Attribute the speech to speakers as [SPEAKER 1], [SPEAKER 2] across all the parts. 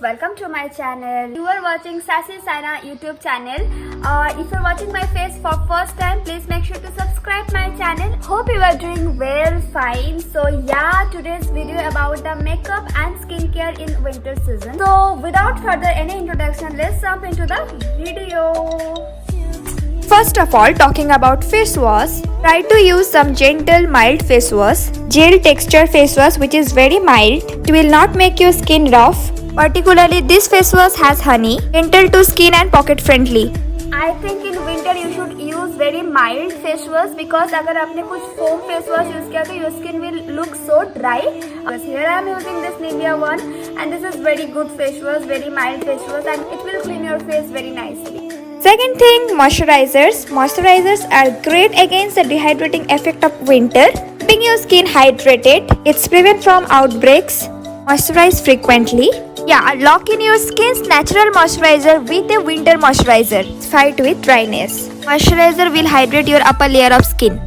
[SPEAKER 1] welcome to my channel. You are watching Sassy Saina YouTube channel. If you are watching my face for first time, please make sure to subscribe my channel. Hope you are doing well, fine. So yeah, today's video about the makeup and skincare in winter season. So without further any introduction, let's jump into the video.
[SPEAKER 2] First of all, talking about face wash, try to use some gentle mild face wash. Gel texture face wash which is very mild. It will not make your skin rough. Particularly this face wash has honey, gentle to skin and pocket friendly.
[SPEAKER 1] I think in winter you should use very mild face wash because अगर आपने कुछ foam face wash use किया तो your skin will look so dry. Because here I am using this Nivea one and this is very good face wash, very mild face wash and it will clean your face very nicely.
[SPEAKER 2] Second thing, moisturizers. Moisturizers are great against the dehydrating effect of winter, keeping your skin hydrated. It's prevent from outbreaks. Moisturize frequently. Yeah, lock in your skin's natural moisturizer with a winter moisturizer. Fight with dryness. Moisturizer will hydrate your upper layer of skin.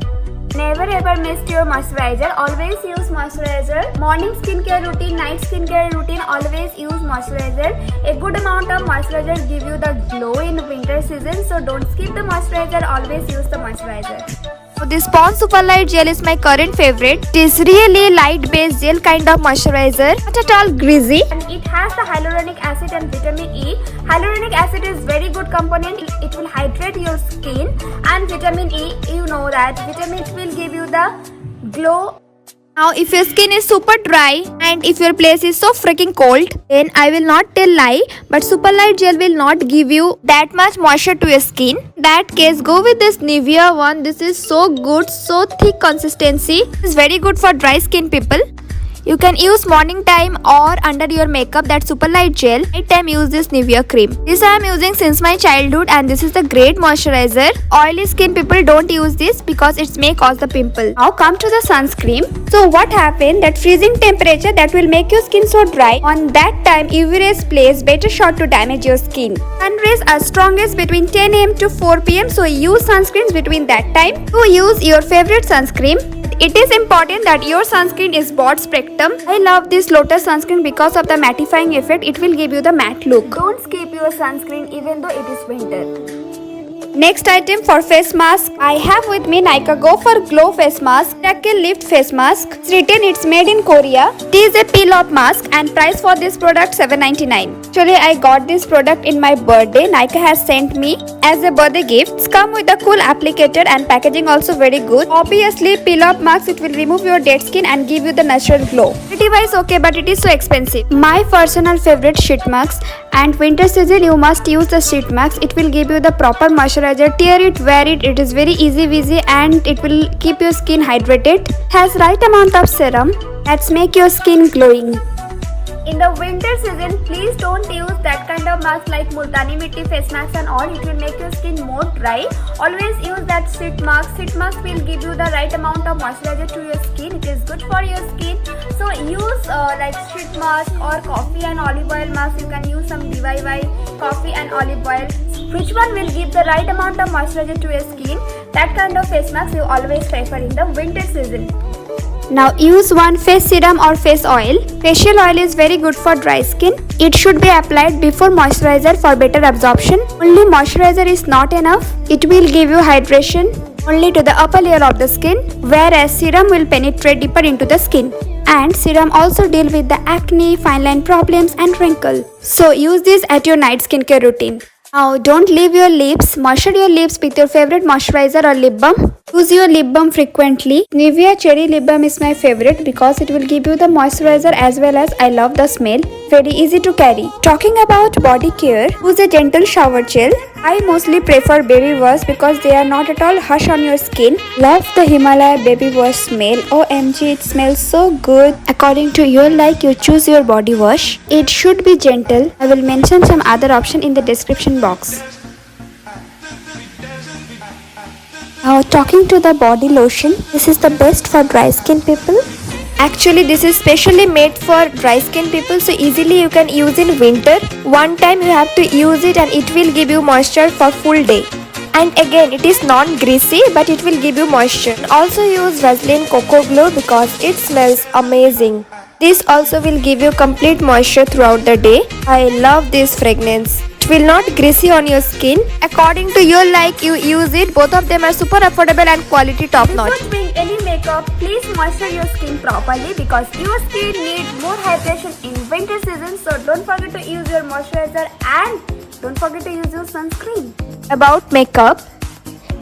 [SPEAKER 1] Never ever miss your moisturizer. Always use moisturizer. Morning skincare routine, night skincare routine. Always use moisturizer. A good amount of moisturizer give you the glow in winter season. So don't skip the moisturizer. Always use the moisturizer.
[SPEAKER 2] So this Pond's Super Light Gel is my current favorite. It is really light based gel kind of moisturizer, not at all greasy.
[SPEAKER 1] And it has the hyaluronic acid and vitamin E. Hyaluronic acid is very good component. It will hydrate your skin, and vitamin E, you know that vitamin E will give you the glow.
[SPEAKER 2] Now if your skin is super dry and if your place is so freaking cold, then I will not tell lie, but Super Light Gel will not give you that much moisture to your skin. That case, go with this Nivea one. This is so good, so thick consistency. It's very good for dry skin people. You can use morning time or under your makeup that Super Light Gel. Night time use this Nivea cream. This I am using since my childhood and this is the great moisturizer. Oily skin people don't use this because it may cause the pimple. Now come to the sunscreen. So what happened that freezing temperature that will make your skin so dry. On that time UV rays plays better shot to damage your skin. Sun rays are strongest between 10 am to 4 pm, so use sunscreens between that time. To use your favorite sunscreen. It is important that your sunscreen is broad spectrum. I love this Lotus sunscreen because of the mattifying effect. It will give you the matte look.
[SPEAKER 1] Don't skip your sunscreen even though it is winter.
[SPEAKER 2] Next item for face mask. I have with me Nykaa Go for Glow face mask. Miracle Lift face mask. It's written it's made in Korea. It is a peel off mask and price for this product $7.99. Actually I got this product in my birthday. Nykaa has sent me as a birthday gift. It's come with a cool applicator and packaging also very good. Obviously peel off mask, it will remove your dead skin and give you the natural glow. Pretty wise okay, but it is so expensive. My personal favorite sheet mask, and winter season you must use the sheet mask. It will give you the proper moisturizer. Tear it, wear it. It is very easy and it will keep your skin hydrated. Has right amount of serum that's make your skin glowing.
[SPEAKER 1] In the winter season, please don't use that kind of mask like Multani Mitti face mask and all. It will make your skin more dry. Always use that sheet mask. Sheet mask will give you the right amount of moisturizer to your skin. It is good for your skin. So use like sheet mask or coffee and olive oil mask. You can use some DIY coffee and olive oil. Which one will give the right amount of moisturizer to your skin? That kind of face mask you always prefer in the winter season.
[SPEAKER 2] Now use one face serum or face oil. Facial oil is very good for dry skin. It should be applied before moisturizer for better absorption. Only moisturizer is not enough. It will give you hydration only to the upper layer of the skin, whereas serum will penetrate deeper into the skin. And serum also deal with the acne, fine line problems and wrinkles. So use this at your night skincare routine. Now don't leave your lips. Moisturize your lips with your favorite moisturizer or lip balm. Use your lip balm frequently. Nivea Cherry Lip Balm is my favorite because it will give you the moisturizer as well as I love the smell. Very easy to carry. Talking about body care, use a gentle shower gel. I mostly prefer baby wash because they are not at all harsh on your skin. Love the Himalaya baby wash smell. OMG, it smells so good. According to your like, you choose your body wash. It should be gentle. I will mention some other option in the description box. Now talking to the body lotion, this is the best for dry skin people. Actually this is specially made for dry skin people, so easily you can use in winter. One time you have to use it and it will give you moisture for full day. And again it is non-greasy but it will give you moisture. Also use Vaseline Coco Glow because it smells amazing. This also will give you complete moisture throughout the day. I love this fragrance. It will not greasy on your skin. According to your like, you use it. Both of them are super affordable and quality top notch.
[SPEAKER 1] Before doing any makeup, please moisturize your skin properly because your skin needs more hydration in winter season. So don't forget to use your moisturizer and don't forget to use your sunscreen.
[SPEAKER 2] About makeup,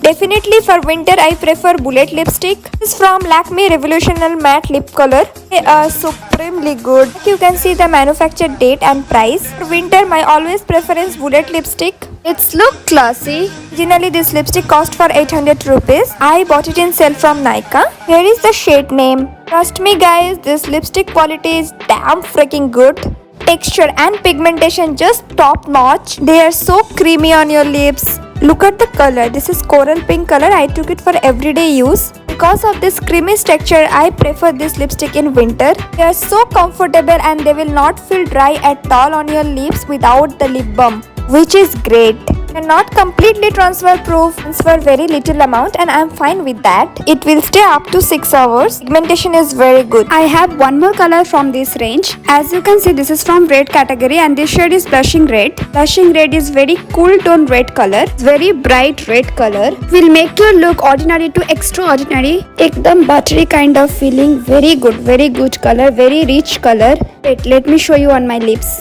[SPEAKER 2] definitely for winter I prefer bullet lipstick. This is from Lakme Revolutional Matte Lip Color. They are supremely good. You can see the manufacture date and price. For winter my always preference bullet lipstick. It's look classy. Originally this lipstick cost for 800 rupees. I bought it in sale from Nykaa. Here is the shade name. Trust me guys, this lipstick quality is damn freaking good. Texture and pigmentation just top notch. They are so creamy on your lips. Look at the color. This is coral pink color. I took it for everyday use. Because of this creamy texture, I prefer this lipstick in winter. They are so comfortable and they will not feel dry at all on your lips without the lip balm, which is great. And not completely transfer proof, transfer very little amount, and I'm fine with that. It will stay up to 6 hours. Pigmentation is very good. I have one more color from this range. As you can see, this is from red category and this shade is blushing red. Blushing red is very cool tone red color. It's very bright red color. Will make you look ordinary to extraordinary. Ekdam buttery kind of feeling. Very good color, very rich color. Wait, let me show you on my lips.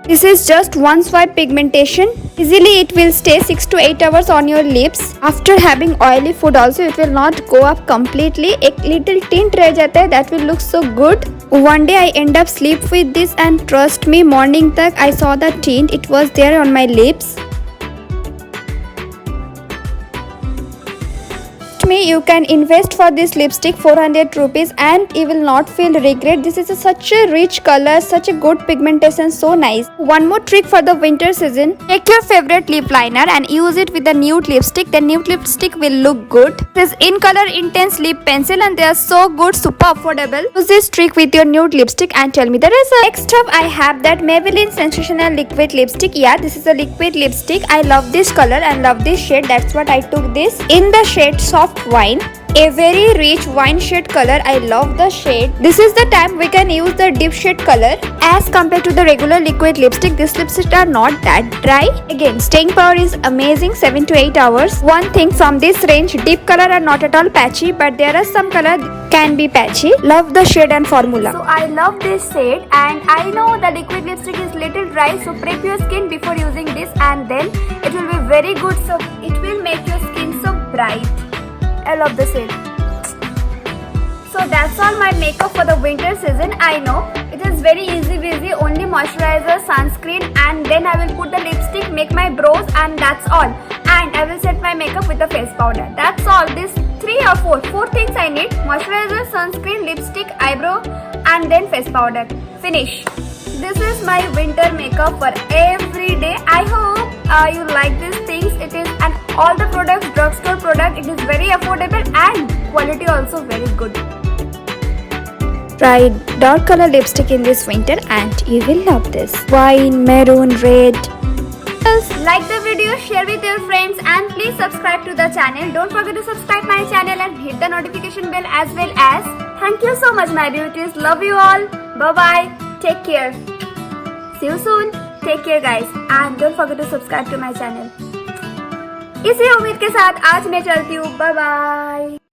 [SPEAKER 2] This is just one swipe pigmentation. Easily it will stay 6 to 8 hours on your lips. After having oily food also it will not go up completely. एक little tint रह जाता है, that will look so good. One day I end up sleep with this and trust me, morning तक I saw the tint. It was there on my lips. Me, you can invest for this lipstick 400 rupees and you will not feel regret. This is such a rich color, such a good pigmentation, so nice. One more trick for the winter season. Take your favorite lip liner and use it with the nude lipstick. The nude lipstick will look good. This is In Color Intense Lip Pencil and they are so good, super affordable. Use this trick with your nude lipstick and tell me the result. Next up I have that Maybelline Sensational Liquid Lipstick. Yeah, this is a liquid lipstick. I love this color and love this shade. That's what I took this. In the shade Soft Wine, a very rich wine shade color. I love the shade. This is the time we can use the deep shade color. As compared to the regular liquid lipstick, these lipsticks are not that dry. Again, staying power is amazing, 7 to 8 hours. One thing from this range, deep color are not at all patchy, but there are some color can be patchy. Love the shade and formula. So I love this shade and I know the liquid lipstick is little dry, so prep your skin before using this and then it will be very good, so it will make your skin so bright. I love the shade. So that's all my makeup for the winter season. I know it is very easy breezy, only moisturizer, sunscreen and then I will put the lipstick, make my brows and that's all. And I will set my makeup with the face powder. That's all. This 3 or 4 things I need: moisturizer, sunscreen, lipstick, eyebrow and then face powder. Finish. This is my winter makeup for every day. I hope you like these things. It is and all the products, drugstore product. It is very affordable and quality also very good. Try dark color lipstick in this winter and you will love this. Wine, maroon, red. Like the video, share with your friends and please subscribe to the channel. Don't forget to subscribe my channel and hit the notification bell as well as. Thank you so much my beauties. Love you all. Bye bye. Take care. See you soon. Take care guys and don't forget to subscribe to my channel. इसी उम्मीद के साथ आज मैं चलती हूँ. Bye bye.